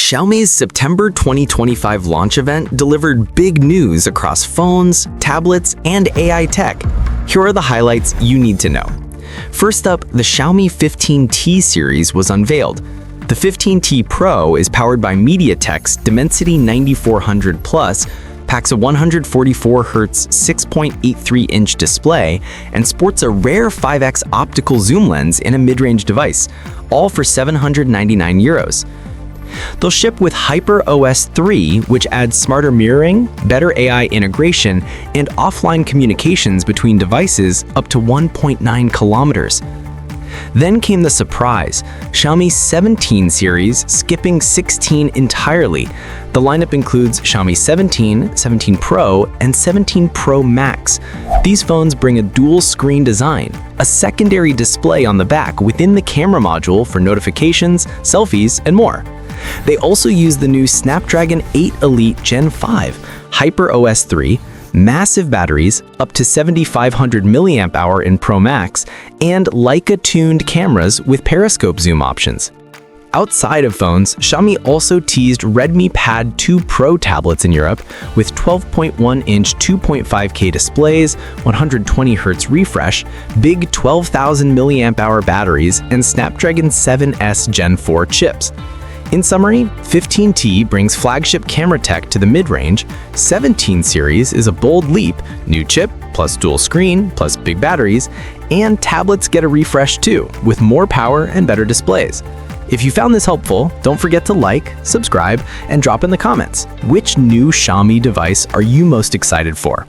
Xiaomi's September 2025 launch event delivered big news across phones, tablets, and AI tech. Here are the highlights you need to know. First up, the Xiaomi 15T series was unveiled. The 15T Pro is powered by MediaTek's Dimensity 9400 Plus, packs a 144Hz 6.83-inch display, and sports a rare 5x optical zoom lens in a mid-range device, all for €799. They'll ship with HyperOS 3, which adds smarter mirroring, better AI integration, and offline communications between devices up to 1.9 kilometers. Then came the surprise, Xiaomi 17 series skipping 16 entirely. The lineup includes Xiaomi 17, 17 Pro, and 17 Pro Max. These phones bring a dual-screen design, a secondary display on the back within the camera module for notifications, selfies, and more. They also use the new Snapdragon 8 Elite Gen 5, HyperOS 3, massive batteries, up to 7,500 mAh in Pro Max, and Leica-tuned cameras with periscope zoom options. Outside of phones, Xiaomi also teased Redmi Pad 2 Pro tablets in Europe with 12.1-inch 2.5K displays, 120Hz refresh, big 12,000 mAh batteries, and Snapdragon 7S Gen 4 chips. In summary, 15T brings flagship camera tech to the mid-range, 17 series is a bold leap, new chip, plus dual screen, plus big batteries, and tablets get a refresh too, with more power and better displays. If you found this helpful, don't forget to like, subscribe, and drop in the comments. Which new Xiaomi device are you most excited for?